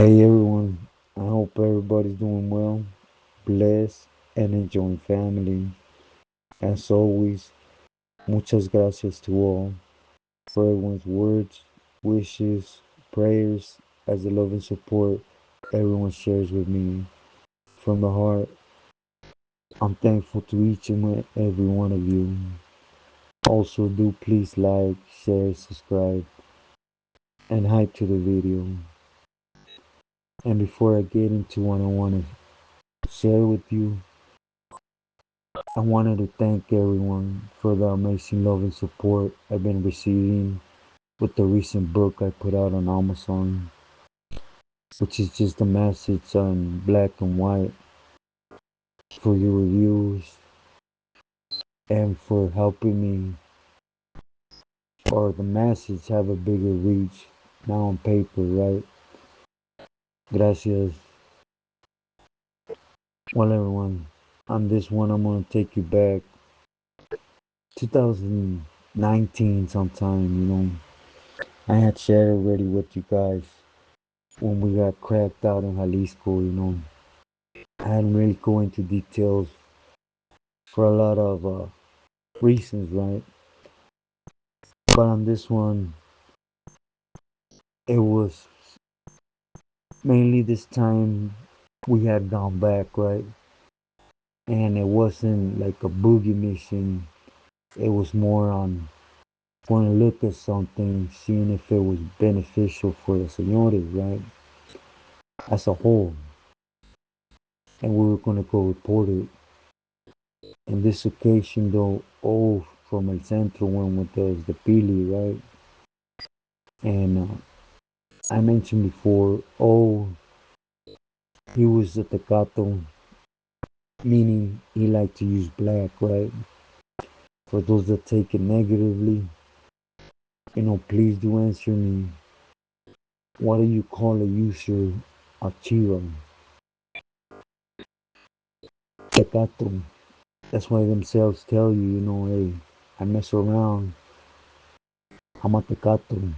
Hey everyone, I hope everybody's doing well, blessed, and enjoying family. As always, muchas gracias to all for everyone's words, wishes, prayers, as the love and support everyone shares with me. From the heart, I'm thankful to each and every one of you. Also, do please like, share, subscribe, and hype to the video. And before I get into what I want to share with you, I wanted to thank everyone for the amazing love and support I've been receiving with the recent book I put out on Amazon, which is just a message on black and white for your reviews and for helping me or the message have a bigger reach now on paper, right? Gracias. Well, everyone, on this one, I'm going to take you back 2019 sometime, I had shared already with you guys when we got cracked out in Jalisco. I hadn't really go into details for a lot of reasons, right? But on this one, it was mainly this time we had gone back, right? And it wasn't like a boogie mission. It was more on going to look at something, seeing if it was beneficial for the señores, right? As a whole. And we were going to go report it. In this occasion, though, all from El Centro went with us, the Pili, right? And I mentioned before, he was a Tecato, meaning he liked to use black, right? For those that take it negatively, please do answer me. What do you call a user of Chiva? Tecato. That's why themselves tell you, hey, I mess around, I'm a Tecato.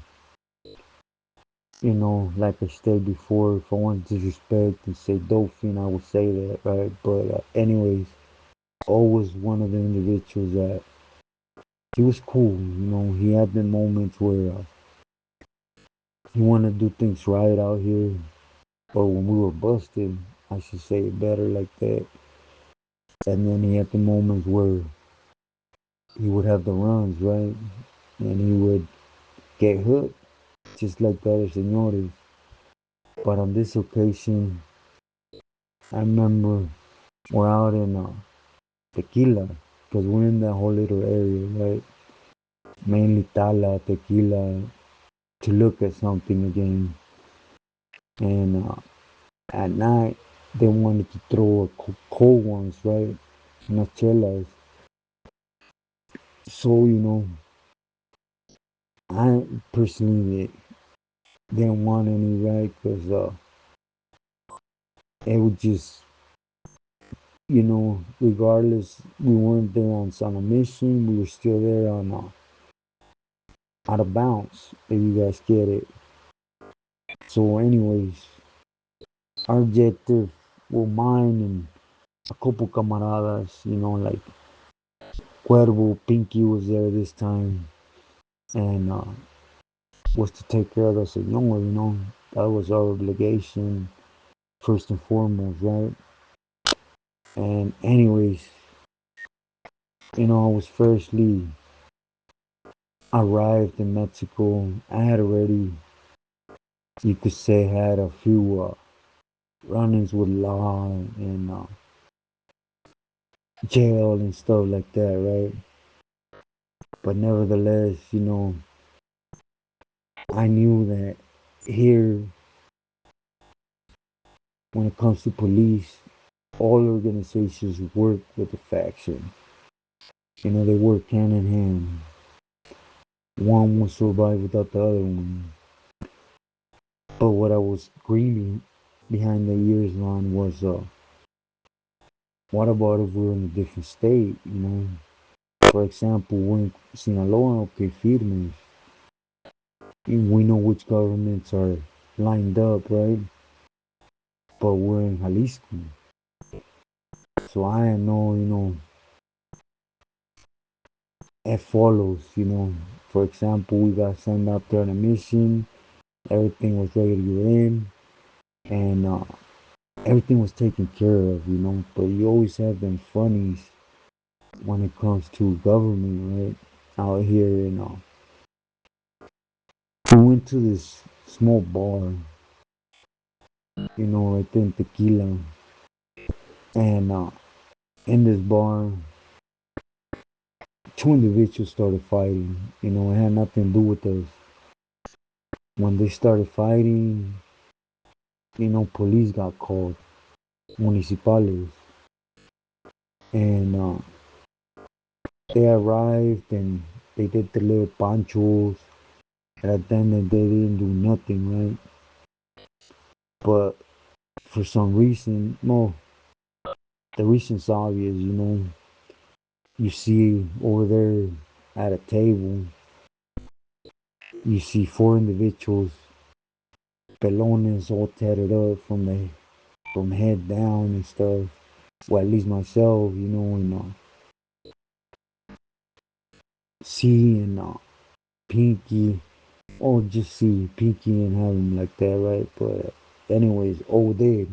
Like I said before, if I want to disrespect and say Dolphin, I would say that, right? But, anyways, always one of the individuals that he was cool. He had the moments where he wanted to do things right out here, or when we were busted, I should say it better like that. And then he had the moments where he would have the runs, right? And he would get hooked, just like the other senores. But on this occasion, I remember we're out in Tequila, because we're in that whole little area, right? Mainly Tala, Tequila, to look at something again. And at night, they wanted to throw cold ones, right? Not chelas. So, I personally didn't want any, right? Because it would just, regardless, we weren't there on a mission. We were still there on out of bounds, if you guys get it. So, anyways, our objective, well, mine and a couple camaradas, like Cuervo, Pinky was there this time, and was to take care of the señor, That was our obligation, first and foremost, right? And anyways, I was firstly arrived in Mexico. I had already, you could say, had a few run-ins with law and jail and stuff like that, right? But nevertheless, I knew that here, when it comes to police, all organizations work with the faction. They work hand in hand. One will survive without the other one. But what I was grieving behind the years on was, what about if we're in a different state? For example, we're in Sinaloa, okay, firmes. We know which governments are lined up, right? but we're in Jalisco. So I know, it follows, For example, we got sent out there on a mission, everything was ready to go in, and everything was taken care of. But you always have them funnies when it comes to government, right? Out here, we went to this small bar, right there in Tequila, and in this bar, two individuals started fighting. It had nothing to do with us. When they started fighting, police got called, municipales, and they arrived and they did the little panchos. And at the end of the day, they didn't do nothing, right? But for some reason, no, the reason's obvious. You see over there at a table, you see four individuals, pelones, all tatted up from head down and stuff. Well, at least myself, and C and Pinky, or just see Pinky and have him like that, right? But anyways, old Ed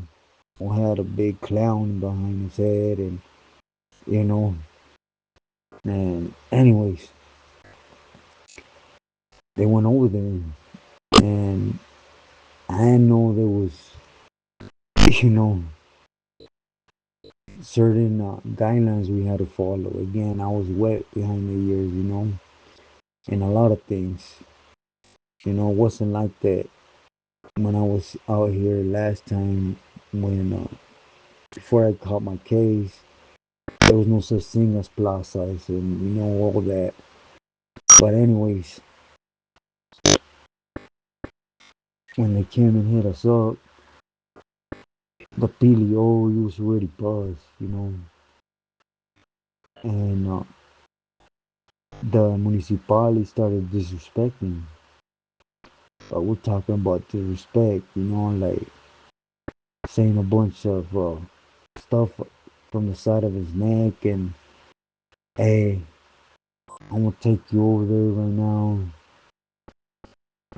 had a big clown behind his head, and you know, and anyways, they went over there, and I know there was, you know, certain guidelines we had to follow. Again, I was wet behind the ears, and a lot of things. It wasn't like that when I was out here last time when before I caught my case. There was no such thing as plazas and all that. But anyways, when they came and hit us up, the PLO was already buzzed, and the municipality started disrespecting. But we're talking about disrespect, like saying a bunch of stuff from the side of his neck and, hey, I'm gonna take you over there right now,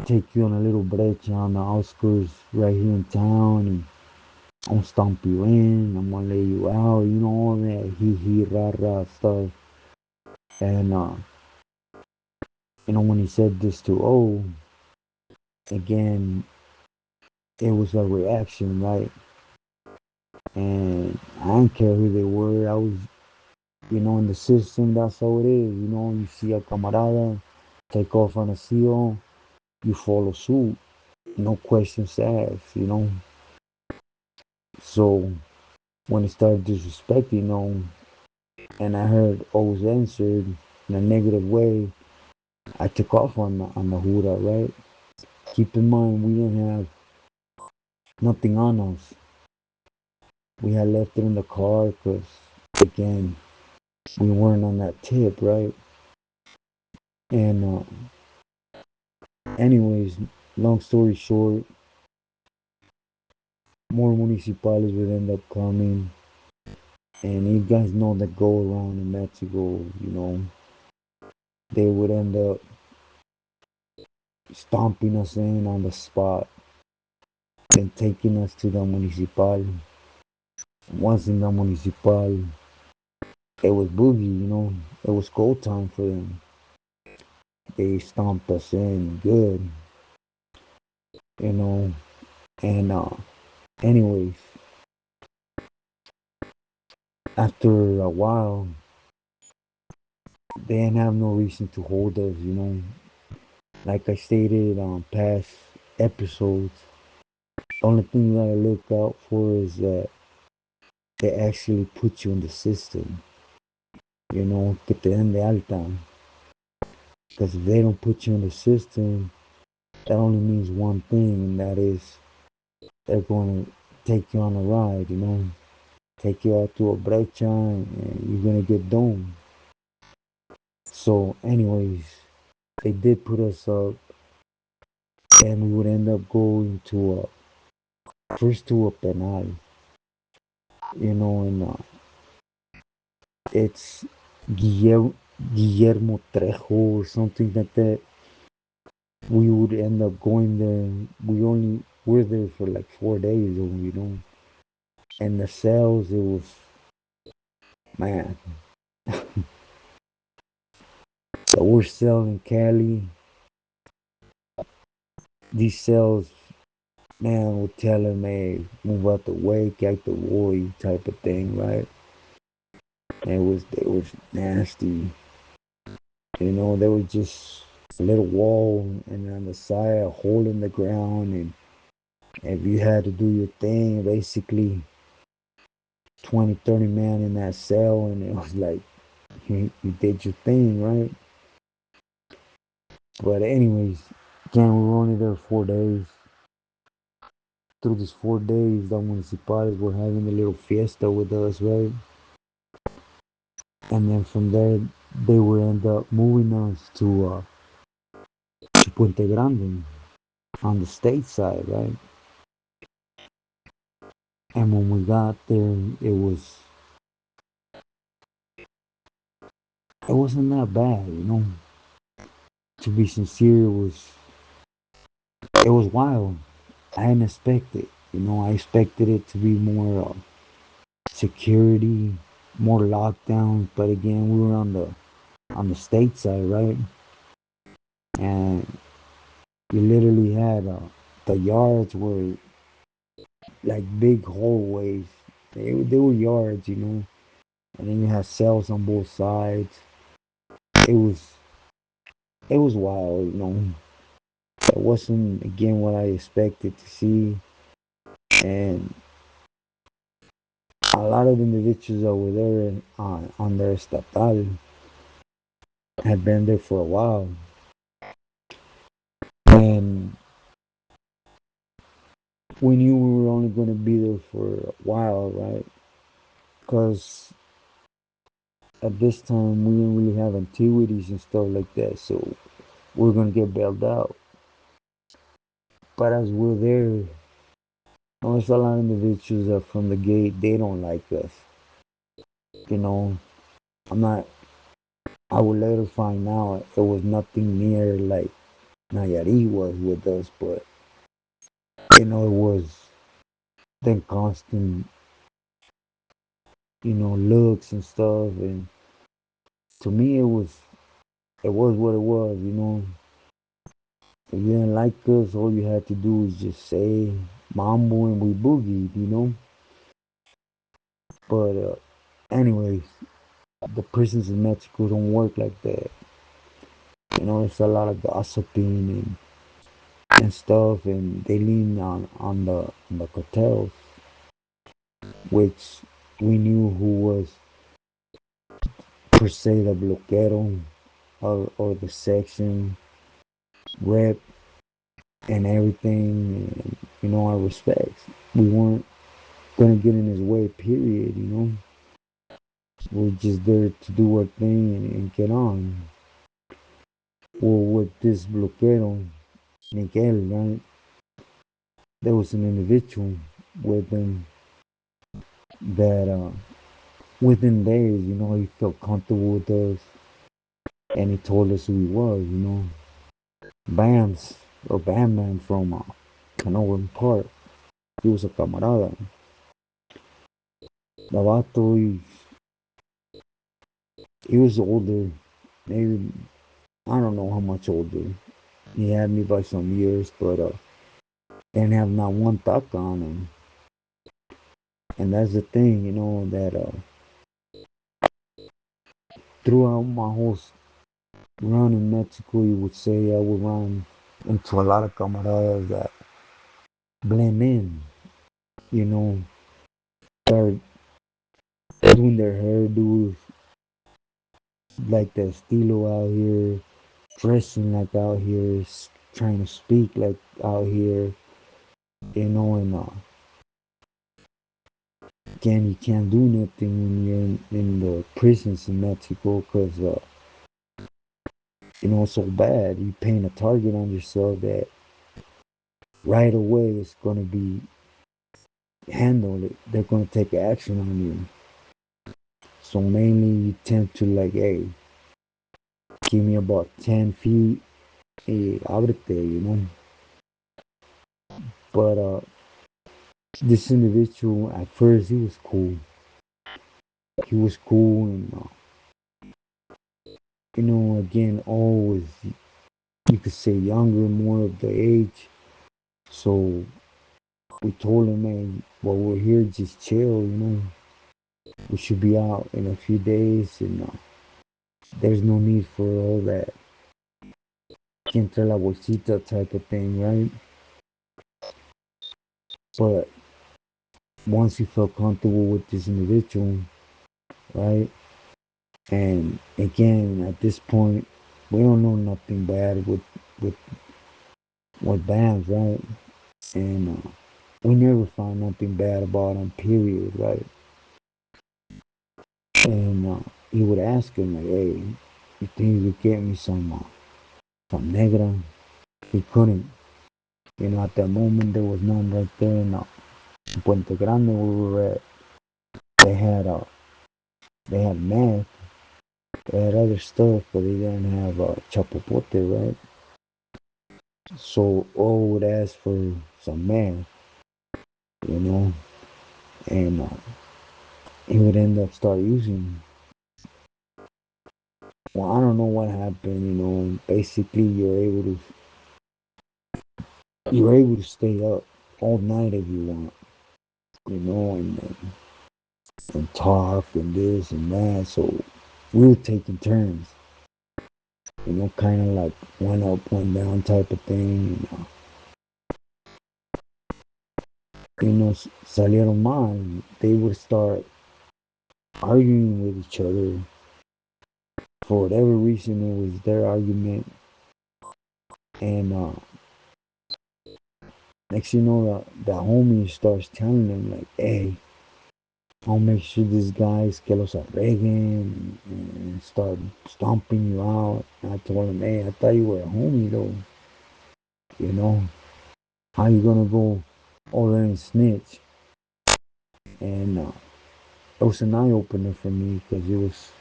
take you on a little brecha on the outskirts right here in town, and I'm gonna stomp you in, I'm gonna lay you out, all that hee rah rah stuff. And when he said this to again, it was a reaction, right? And I didn't care who they were. I was, in the system, that's how it is. You see a camarada take off on a seal, you follow suit, no questions asked, So when he started disrespecting, and I heard O's answered in a negative way, I took off on the Huda, right? Keep in mind, we didn't have nothing on us. We had left it in the car because, again, we weren't on that tip, right? And, anyways, long story short, more municipalities would end up coming. And you guys know that go around in Mexico, they would end up stomping us in on the spot and taking us to the municipal. Once in the municipal, it was boogie, it was go time for them. They stomped us in good, you know, and anyways, after a while, they didn't have no reason to hold us, Like I stated on past episodes, the only thing you gotta look out for is that they actually put you in the system, que te den de alta. Because if they don't put you in the system, that only means one thing, and that is they're going to take you on a ride, take you out to a brecha, and you're going to get done. So, anyways, they did put us up, and we would end up going to first to a penal, and it's Guillermo, Guillermo Trejo or something like that. We would end up going there. We only were there for like 4 days, and the cells, it was, man, the worst cell in Cali. These cells, man, would tell him, hey, move out the way, get the way type of thing, right? And it was nasty. There was just a little wall, and on the side, a hole in the ground, and if you had to do your thing, basically 20, 30 man in that cell, and it was like you did your thing, right? But anyways, again, we were only there 4 days. Through these 4 days, the municipalities were having a little fiesta with us, right? And then from there, they would end up moving us to Puente Grande on the state side, right? And when we got there, it wasn't that bad. To be sincere, it was wild. I didn't expect it. I expected it to be more security, more lockdowns. But again, we were on the state side, right? And you literally had the yards were like big hallways. They were yards. And then you had cells on both sides. It was it was wild. It wasn't again what I expected to see, and a lot of individuals over there on their estatal had been there for a while, and we knew we were only going to be there for a while, right? Because at this time we didn't really have antiquities and stuff like that, so we are going to get bailed out. But as we're there, there's a lot of individuals that from the gate they don't like us. You know, I'm not. I would later find out it was nothing near like Nayarit was with us, but it was then constant, looks and stuff, and to me it was what it was. If you didn't like us, all you had to do was just say mambo and we boogied. But anyways, the prisons in Mexico don't work like that. There's a lot of gossiping and stuff, and they lean on the cartels, which we knew who was per se the bloquero or the section rep and everything. And, our respects. We weren't gonna get in his way. Period. We're just there to do our thing and get on. Well, with this bloquero, Miguel, right? There was an individual with him that within days, he felt comfortable with us and he told us who he was. Bams or Bam Man from Canoan Park. He was a camarada. The vato, he was older, maybe, I don't know how much older. He had me by some years, but didn't have not one tuck on him. And that's the thing, that throughout my whole run in Mexico, you would say I would run into a lot of camaradas that blend in, you know, start doing their hairdos like the estilo out here, dressing like out here, trying to speak like out here, and again, you can't do nothing when you're in the prisons in Mexico because, it's so bad. You paint a target on yourself that right away it's going to be handle it. They're gonna take action on you. So mainly you tend to like, hey, give me about 10 feet, ábrete, But this individual at first he was cool. He was cool, and again, always you could say younger, more of the age. So we told him, man, well, we're here, just chill. We should be out in a few days, and there's no need for all that que entre la bolsita type of thing, right? But once you feel comfortable with this individual, right? And again, at this point, we don't know nothing bad with with bands, right? And we never found nothing bad about him, period, right? And he would ask him like, "Hey, you think you could get me some negra?" He couldn't. At that moment there was none right there. In Puente Grande where we were at, they had they had meth, they had other stuff, but they didn't have chapopote, right? So all would ask for some meth, you know, and he would end up start using. Well, I don't know what happened. Basically you're able to stay up all night if you want, and talk and this and that. So we were taking turns, kind of like one up, one down type of thing. Salieron mal. They would start arguing with each other for whatever reason. It was their argument, and next you know, the homie starts telling them like, "Hey, I'll make sure these guys que los arreglen and start stomping you out." And I told him, "Hey, I thought you were a homie though. You know, how you gonna go over there and snitch?" And it was an eye opener for me because it was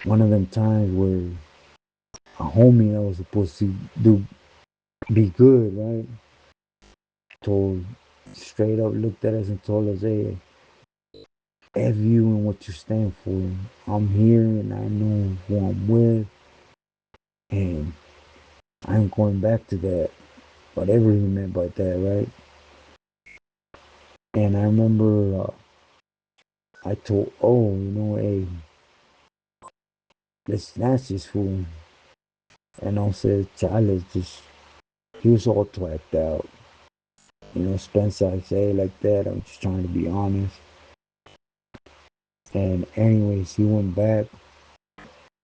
one of them times where a homie that was supposed to do be good, right? Told straight up looked at us and told us, "Hey, F you and what you stand for. I'm here and I know who I'm with, and I'm going back to that." Whatever he meant by that, right? And I remember I told, hey, let's snatch this fool. And I said, Charles, just, he was all twacked out. Spencer, I say it like that. I'm just trying to be honest. And anyways, he went back.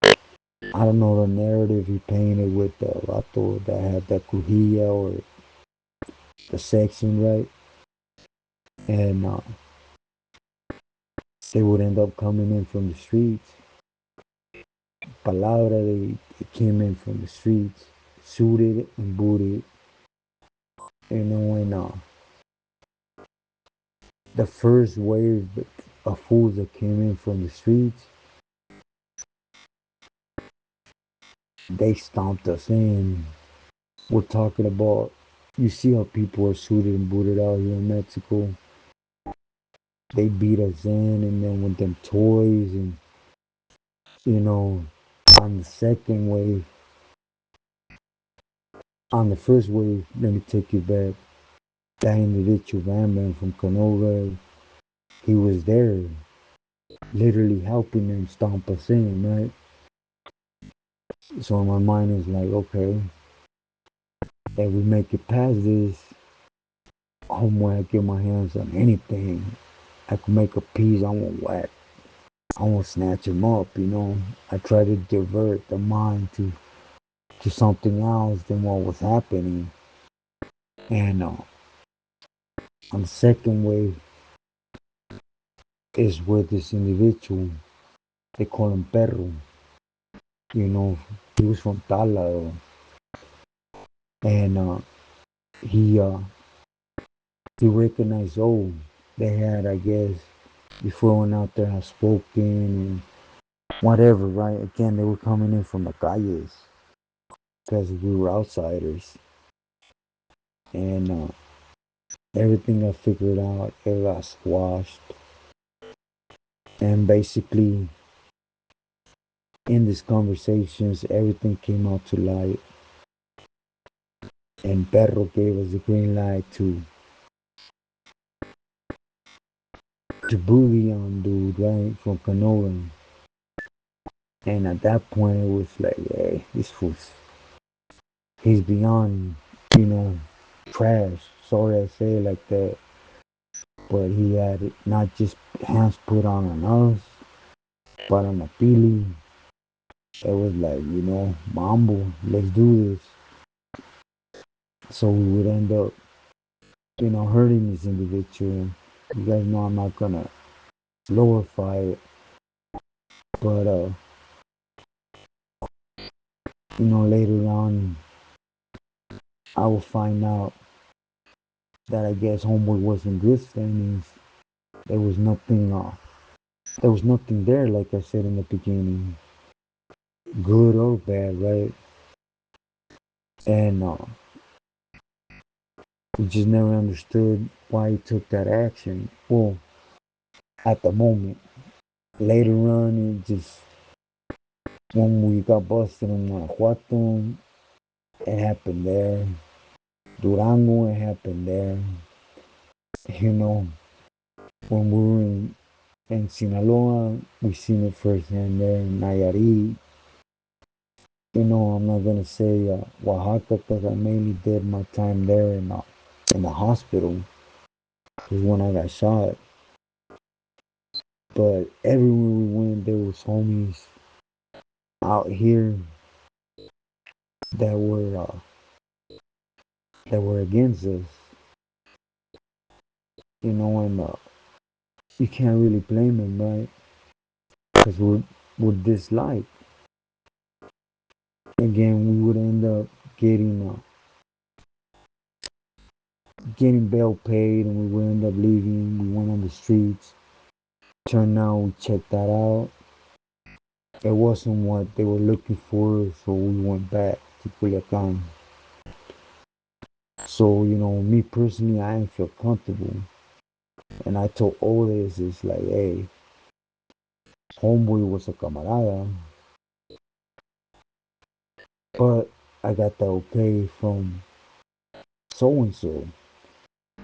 I don't know the narrative he painted with the vato that had the crujilla or the section, right? And they would end up coming in from the streets. Palabra, they came in from the streets, suited and booted, and the first wave of fools that came in from the streets, they stomped us in. We're talking about, you see how people are suited and booted out here in Mexico. They beat us in, and then with them toys, and you know, on the second wave, on the first wave, let me take you back. That individual Bam from Canova, he was there, literally helping them stomp us in, right? So my mind is like, okay, if we make it past this, I'm gonna get my hands on anything. I could make a piece, I won't whack. I won't snatch him up. I try to divert the mind to something else than what was happening. And on the second wave is where this individual, they call him Perro. You know, he was from Tala, and he recognized, oh, they had, I guess, before went out there had spoken and whatever, right? Again, they were coming in from the calles because we were outsiders. And everything got figured out, it got squashed. And basically, in these conversations, everything came out to light. And Perro gave us the green light to bully on dude, right, from Canoa. And at that point, it was like, hey, this fool's, he's beyond, you know, trash. Sorry I say it like that. But he had not just hands put on us, but on the Pili. It was like, Mambo, let's do this. So we would end up, hurting this individual. You guys know I'm not gonna glorify it, but later on, I will find out that I guess homeboy wasn't good standings. There was nothing. There was nothing there, like I said in the beginning, good or bad, right? And we just never understood why he took that action. Well, at the moment, later on, it just when we got busted in Guanajuato, it happened there. Durango, it happened there. You know, when we were in Sinaloa, we seen it firsthand there in Nayarit. I'm not gonna say Oaxaca because I mainly did my time there in the hospital. Is when I got shot. But everywhere we went, there was homies out here that were uh, that were against us. And you can't really blame them, right? Because we're disliked. Again, we would end up getting getting bail paid, and we would end up leaving. We went on the streets. Turned out we checked that out. It wasn't what they were looking for, so we went back to Culiacan. So, me personally, I didn't feel comfortable. And I told Otis, it's like, hey, homeboy was a camarada, but I got the okay from so and so,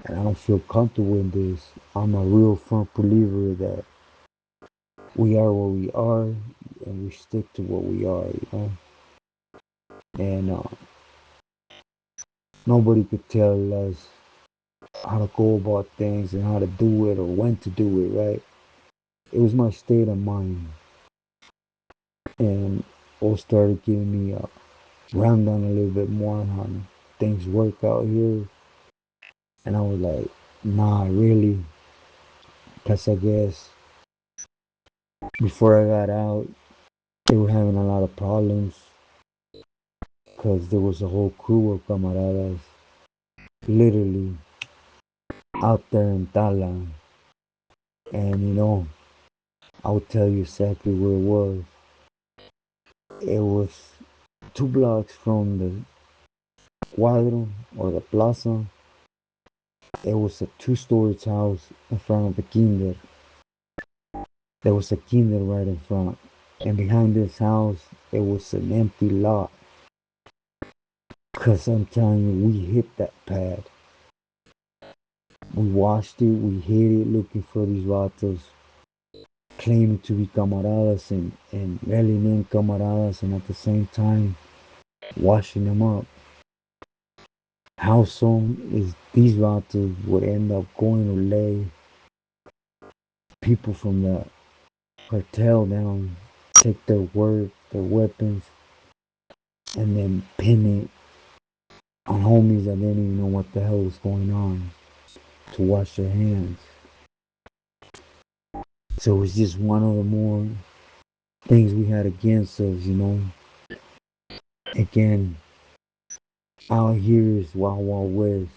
and I don't feel comfortable in this. I'm a real firm believer that we are what we are, and we stick to what we are. And nobody could tell us how to go about things and how to do it or when to do it, right? It was my state of mind. And all started giving me a rundown a little bit more on how things work out here. And I was like, nah, really? Because I guess before I got out, they were having a lot of problems because there was a whole crew of camaradas literally out there in Tala. And I'll tell you exactly where it was. It was 2 blocks from the Cuadro or the Plaza. It was a two-story house in front of the kinder. There was a kinder right in front. And behind this house, it was an empty lot. Cause I'm telling you, we hit that pad. We watched it, we hit it looking for these vatos, claiming to be camaradas and really being camaradas, and at the same time, washing them up. How soon is these vatos would end up going to lay people from the cartel down, take their work, their weapons, and then pin it on homies that didn't even know what the hell was going on to wash their hands. So it's just one of the more things we had against us. Again, out here is Wild Wild West.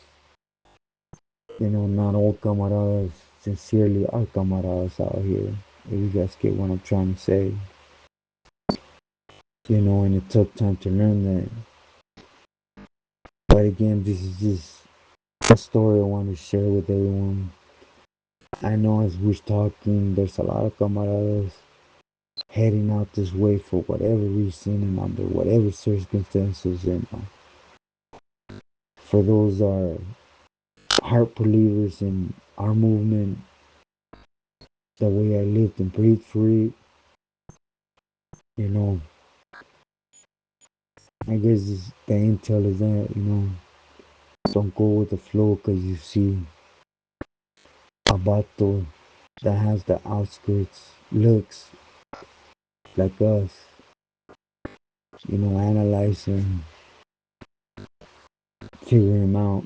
Not all camaradas sincerely our camaradas out here. If you guys get what I'm trying to say. You know, and it took time to learn that. But again, this is just a story I want to share with everyone. I know as we're talking, there's a lot of camaradas heading out this way for whatever reason and under whatever circumstances. And for those are heart believers in our movement, the way I lived and breathed for it, you know, I guess the intel is that, you know, don't go with the flow because you see a bato that has the outskirts looks like us, you know, analyze and figure him out.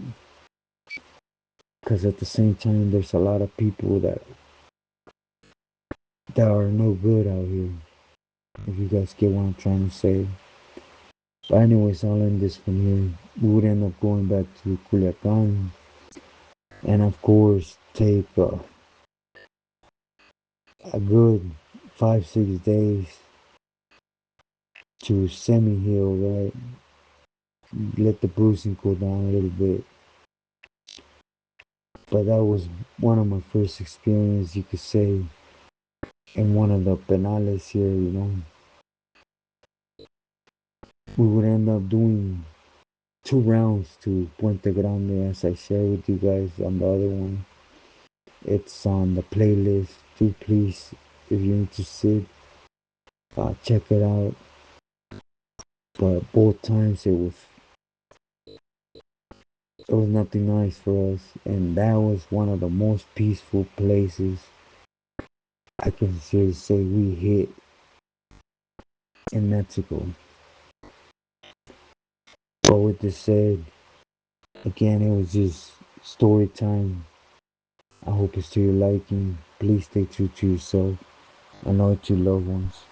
Because at the same time, there's a lot of people that are no good out here. If you guys get what I'm trying to say. But anyways, I'll end this from here. We would end up going back to Culiacan, and of course take a good 5 6 days to semi heal, right? Let the bruising cool down a little bit. But that was one of my first experience, you could say, in one of the penales here, you know. We would end up doing 2 rounds to Puente Grande, as I shared with you guys on the other one. It's on the playlist. Do please, if you're interested, check it out. But both times it was nothing nice for us, and that was one of the most peaceful places I can seriously say we hit in Mexico. But with this said, again, it was just story time. I hope it's to your liking. Please stay true to yourself and all to your loved ones.